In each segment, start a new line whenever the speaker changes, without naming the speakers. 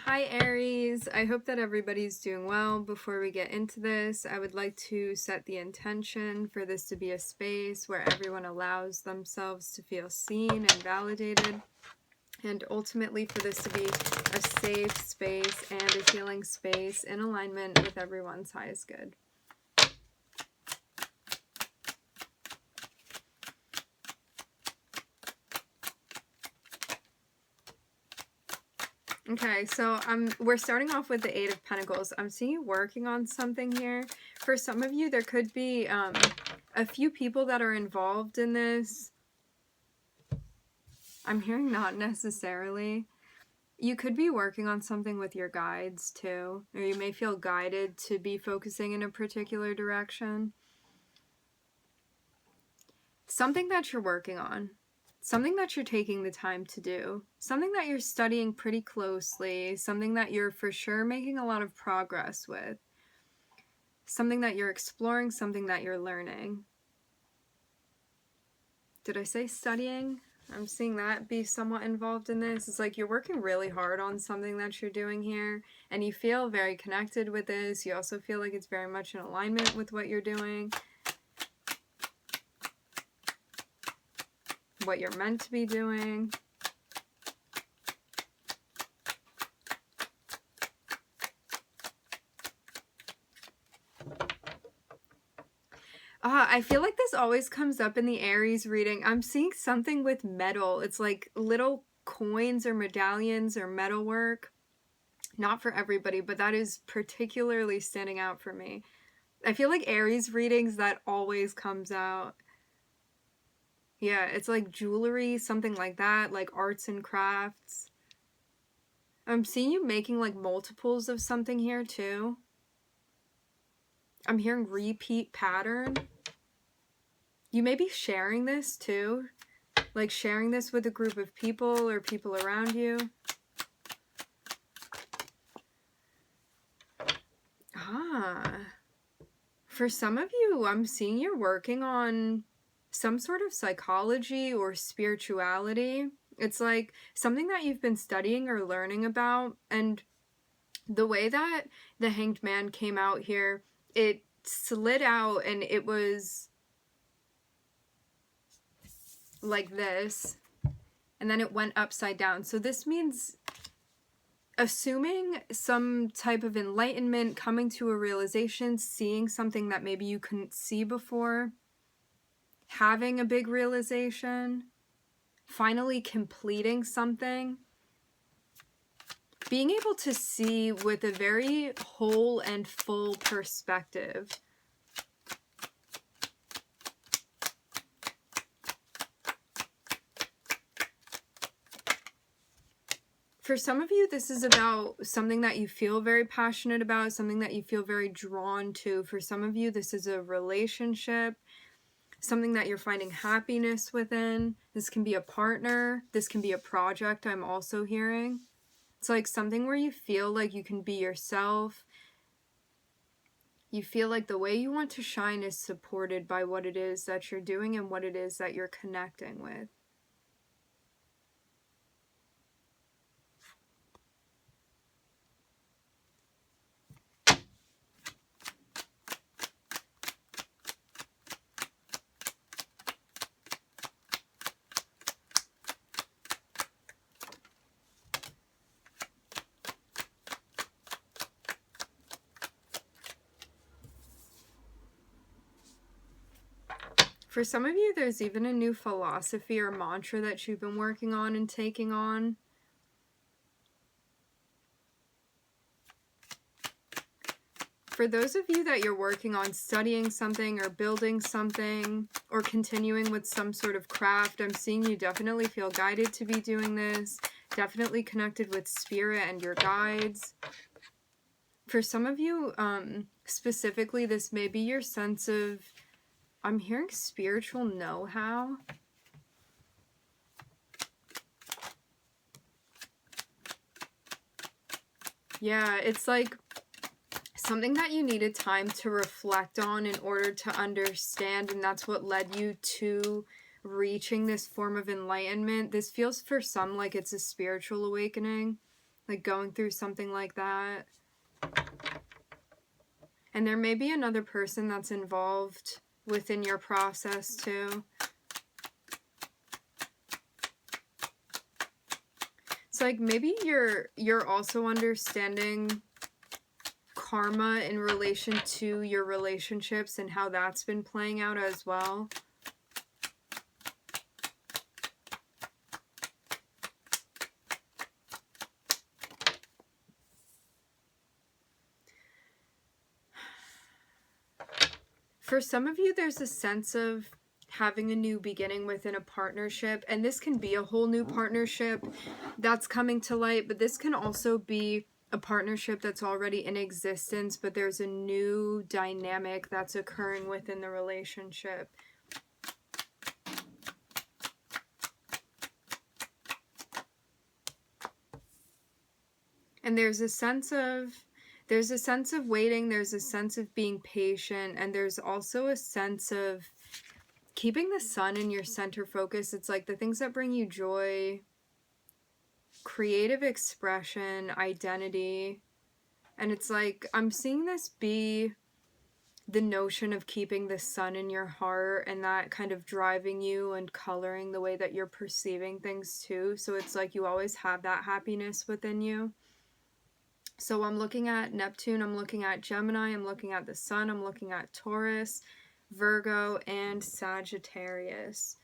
Hi Aries, I hope that everybody's doing well. Before we get into this, I would like to set the intention for this to be a space where everyone allows themselves to feel seen and validated, and ultimately for this to be a safe space and a healing space in alignment with everyone's highest good. Okay, so we're starting off with the Eight of Pentacles. I'm seeing you working on something here. For some of you, there could be a few people that are involved in this. I'm hearing not necessarily. You could be working on something with your guides too, or you may feel guided to be focusing in a particular direction. Something that you're working on. Something that you're taking the time to do, something that you're studying pretty closely, something that you're for sure making a lot of progress with, something that you're exploring, something that you're learning. Did I say studying? I'm seeing that be somewhat involved in this. It's like you're working really hard on something that you're doing here, and you feel very connected with this. You also feel like it's very much in alignment with what you're doing, what you're meant to be doing. I feel like this always comes up in the Aries reading. I'm seeing something with metal. It's like little coins or medallions or metalwork. Not for everybody, but that is particularly standing out for me. I feel like Aries readings, that always comes out. Yeah, it's like jewelry, something like that, like arts and crafts. I'm seeing you making like multiples of something here too. I'm hearing repeat pattern. You may be sharing this too, like sharing this with a group of people or people around you. For some of you, I'm seeing you're working on some sort of psychology or spirituality. It's like something that you've been studying or learning about, and the way that the Hanged Man came out here, it slid out and it was like this, and then it went upside down. So this means assuming some type of enlightenment, coming to a realization, seeing something that maybe you couldn't see before, having a big realization, finally completing something, being able to see with a very whole and full perspective. For some of you, this is about something that you feel very passionate about, something that you feel very drawn to. For some of you, this is a relationship, something that you're finding happiness within. This can be a partner. This can be a project, I'm also hearing. It's like something where you feel like you can be yourself. You feel like the way you want to shine is supported by what it is that you're doing and what it is that you're connecting with. For some of you, there's even a new philosophy or mantra that you've been working on and taking on. For those of you that you're working on studying something or building something or continuing with some sort of craft, I'm seeing you definitely feel guided to be doing this, definitely connected with spirit and your guides. For some of you, specifically, this may be your sense of, I'm hearing spiritual know-how. Yeah, it's like something that you needed time to reflect on in order to understand, and that's what led you to reaching this form of enlightenment. This feels for some like it's a spiritual awakening. like going through something like that. And there may be another person that's involved within your process too. It's like maybe you're also understanding karma in relation to your relationships and how that's been playing out as well. For some of you, there's a sense of having a new beginning within a partnership, and this can be a whole new partnership that's coming to light, but this can also be a partnership that's already in existence, but there's a new dynamic that's occurring within the relationship. And there's a sense of waiting, there's a sense of being patient, and there's also a sense of keeping the sun in your center focus. It's like the things that bring you joy, creative expression, identity. And it's like I'm seeing this be the notion of keeping the sun in your heart and that kind of driving you and coloring the way that you're perceiving things too. So it's like you always have that happiness within you. So I'm looking at Neptune, I'm looking at Gemini, I'm looking at the Sun, I'm looking at Taurus, Virgo, and Sagittarius.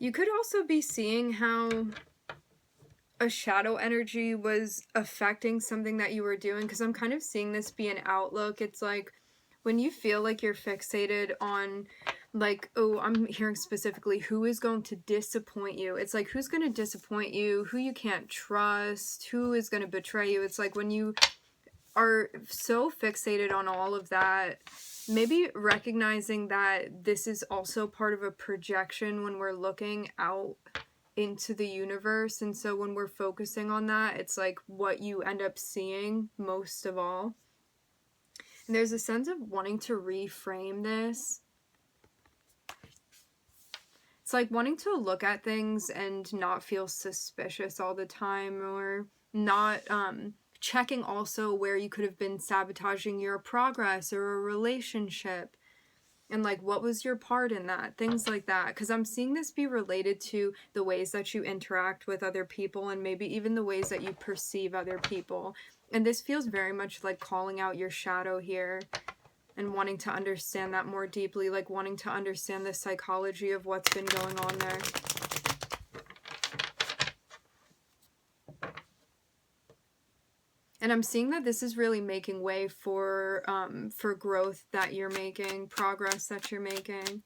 You could also be seeing how a shadow energy was affecting something that you were doing, because I'm kind of seeing this be an outlook. It's like when you feel like you're fixated on, like, oh, I'm hearing specifically who is going to disappoint you. It's like who's going to disappoint you, who you can't trust, who is going to betray you. It's like when you are so fixated on all of that, maybe recognizing that this is also part of a projection when we're looking out into the universe. And so when we're focusing on that, it's like what you end up seeing most of all. And there's a sense of wanting to reframe this. It's like wanting to look at things and not feel suspicious all the time, or not checking also where you could have been sabotaging your progress or a relationship. And like, what was your part in that? Things like that. Because I'm seeing this be related to the ways that you interact with other people, and maybe even the ways that you perceive other people. And this feels very much like calling out your shadow here and wanting to understand that more deeply, like wanting to understand the psychology of what's been going on there. And I'm seeing that this is really making way for growth that you're making, progress that you're making.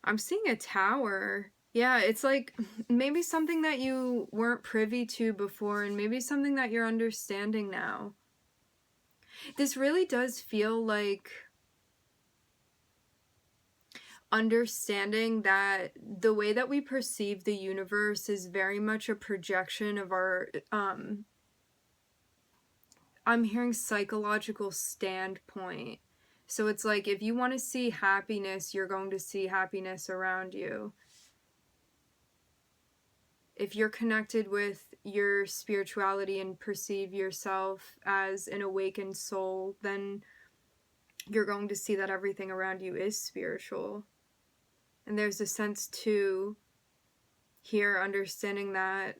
I'm seeing a tower. Yeah, it's like maybe something that you weren't privy to before, and maybe something that you're understanding now. This really does feel like understanding that the way that we perceive the universe is very much a projection of our I'm hearing psychological standpoint. So it's like if you want to see happiness, you're going to see happiness around you. If you're connected with your spirituality and perceive yourself as an awakened soul, then you're going to see that everything around you is spiritual. And there's a sense too here, understanding that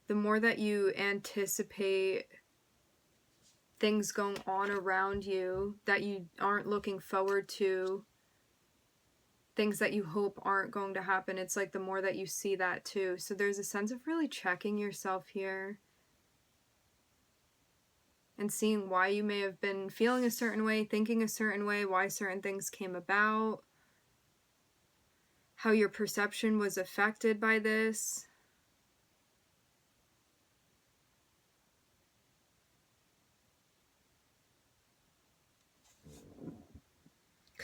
the more that you anticipate things going on around you that you aren't looking forward to, things that you hope aren't going to happen, it's like the more that you see that too. So there's a sense of really checking yourself here and seeing why you may have been feeling a certain way, thinking a certain way, why certain things came about, how your perception was affected by this.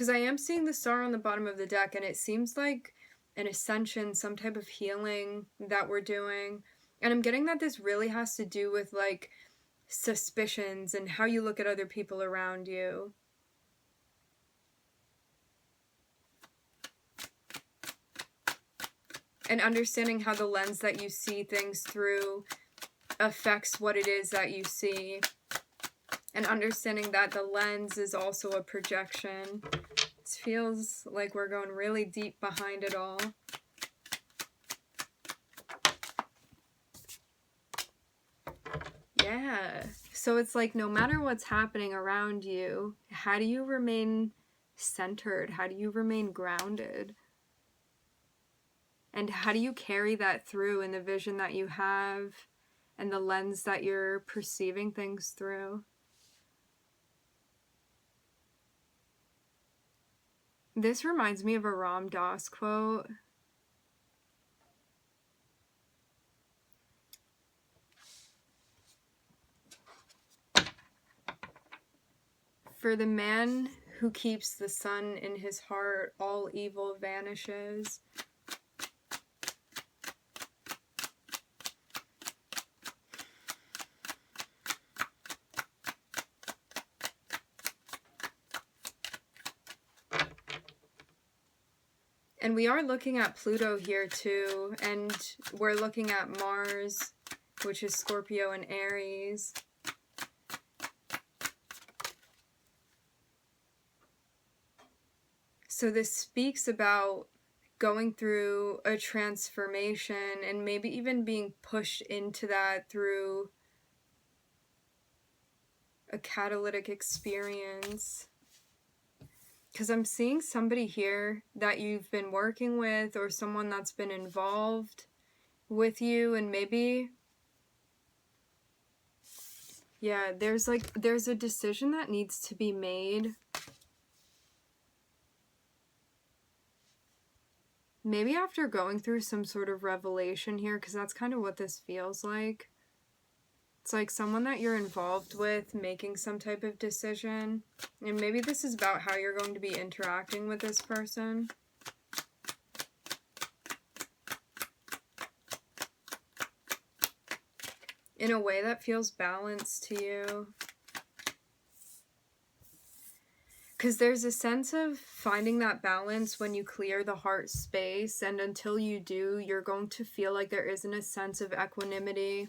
Because I am seeing the star on the bottom of the deck, and it seems like an ascension, some type of healing that we're doing. And I'm getting that this really has to do with, like, suspicions and how you look at other people around you. And understanding how the lens that you see things through affects what it is that you see. And understanding that the lens is also a projection. It feels like we're going really deep behind it all. Yeah. So it's like no matter what's happening around you, how do you remain centered? How do you remain grounded? And how do you carry that through in the vision that you have and the lens that you're perceiving things through? This reminds me of a Ram Dass quote. For the man who keeps the sun in his heart, all evil vanishes. And we are looking at Pluto here too, and we're looking at Mars, which is Scorpio and Aries. So this speaks about going through a transformation and maybe even being pushed into that through a catalytic experience. Because I'm seeing somebody here that you've been working with, or someone that's been involved with you, and maybe, yeah, there's a decision that needs to be made. Maybe after going through some sort of revelation here, because that's kind of what this feels like. It's like someone that you're involved with making some type of decision. And maybe this is about how you're going to be interacting with this person. In a way that feels balanced to you. Because there's a sense of finding that balance when you clear the heart space. And until you do, you're going to feel like there isn't a sense of equanimity.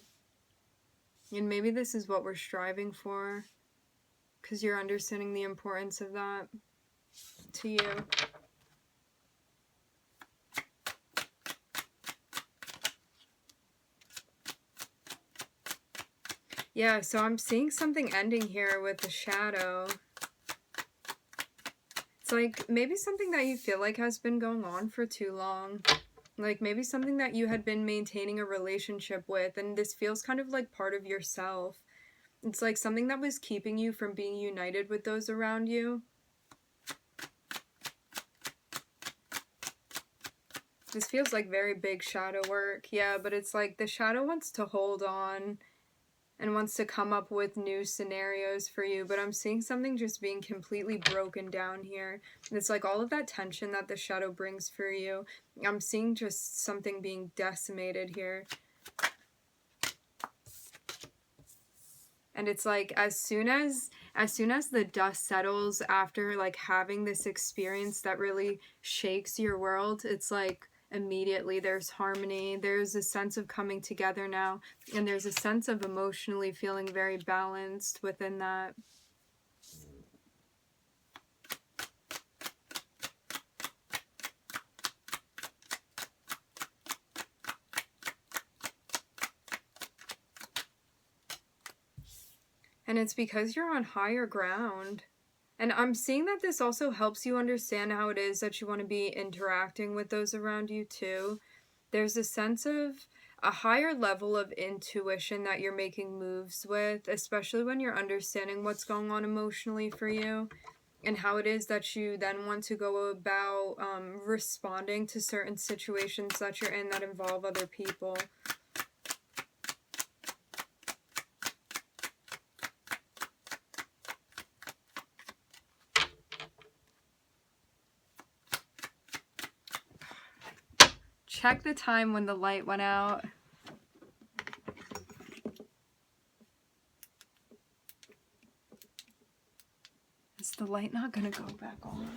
And maybe this is what we're striving for, because you're understanding the importance of that to you. Yeah, so I'm seeing something ending here with the shadow. It's like maybe something that you feel like has been going on for too long. Like maybe something that you had been maintaining a relationship with, and this feels kind of like part of yourself. It's like something that was keeping you from being united with those around you. This feels like very big shadow work. Yeah, but it's like the shadow wants to hold on and wants to come up with new scenarios for you. But I'm seeing something just being completely broken down here. It's like all of that tension that the shadow brings for you. I'm seeing just something being decimated here. And it's like as soon as the dust settles after like having this experience that really shakes your world, it's like immediately there's harmony. There's a sense of coming together now, and there's a sense of emotionally feeling very balanced within that. And it's because you're on higher ground. And I'm seeing that this also helps you understand how it is that you want to be interacting with those around you too. There's a sense of a higher level of intuition that you're making moves with, especially when you're understanding what's going on emotionally for you and how it is that you then want to go about responding to certain situations that you're in that involve other people. check the time when the light went out. Is the light not gonna go back on?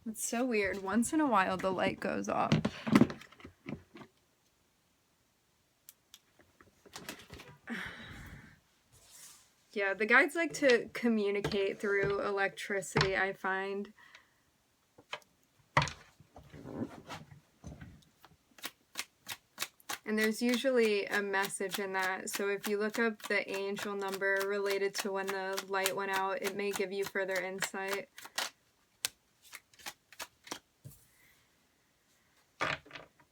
It's so weird. Once in a while the light goes off. Yeah, the guides like to communicate through electricity, I find. And there's usually a message in that. So if you look up the angel number related to when the light went out, it may give you further insight.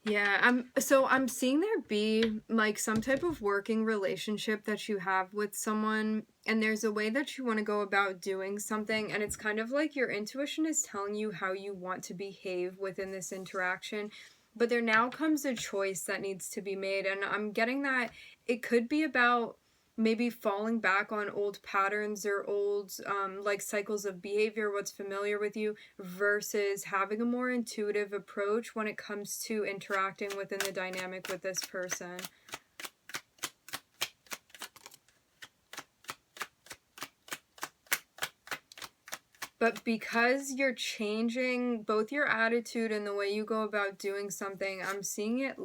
Yeah, I'm seeing there be like some type of working relationship that you have with someone, and there's a way that you want to go about doing something, and it's kind of like your intuition is telling you how you want to behave within this interaction. But there now comes a choice that needs to be made, and I'm getting that it could be about maybe falling back on old patterns or old like cycles of behavior, what's familiar with you, versus having a more intuitive approach when it comes to interacting within the dynamic with this person. But because you're changing both your attitude and the way you go about doing something, I'm seeing it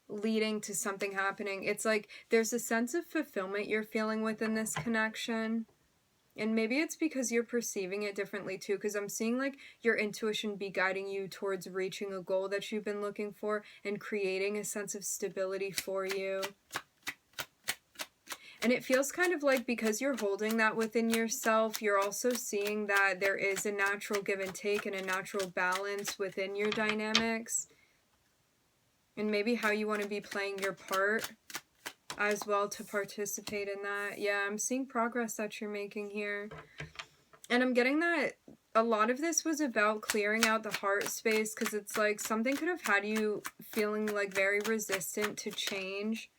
leading to something happening. It's like there's a sense of fulfillment you're feeling within this connection. And maybe it's because you're perceiving it differently too, because I'm seeing like your intuition be guiding you towards reaching a goal that you've been looking for and creating a sense of stability for you. And it feels kind of like because you're holding that within yourself, you're also seeing that there is a natural give and take and a natural balance within your dynamics. And maybe how you want to be playing your part as well to participate in that. Yeah, I'm seeing progress that you're making here. And I'm getting that a lot of this was about clearing out the heart space, because it's like something could have had you feeling like very resistant to change.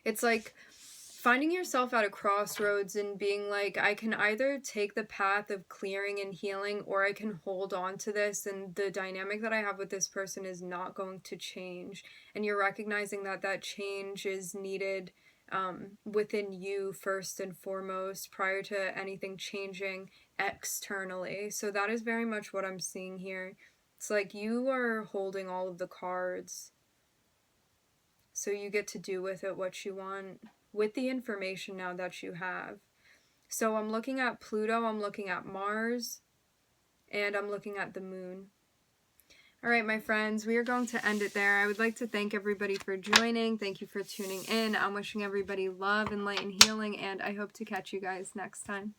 It's like finding yourself at a crossroads and being like, I can either take the path of clearing and healing, or I can hold on to this, and the dynamic that I have with this person is not going to change. And you're recognizing that that change is needed within you first and foremost, prior to anything changing externally. So that is very much what I'm seeing here. It's like you are holding all of the cards, so you get to do with it what you want with the information now that you have. So I'm looking at Pluto, I'm looking at Mars, and I'm looking at the moon. All right, my friends, we are going to end it there. I would like to thank everybody for joining. Thank you for tuning in. I'm wishing everybody love and light and healing, and I hope to catch you guys next time.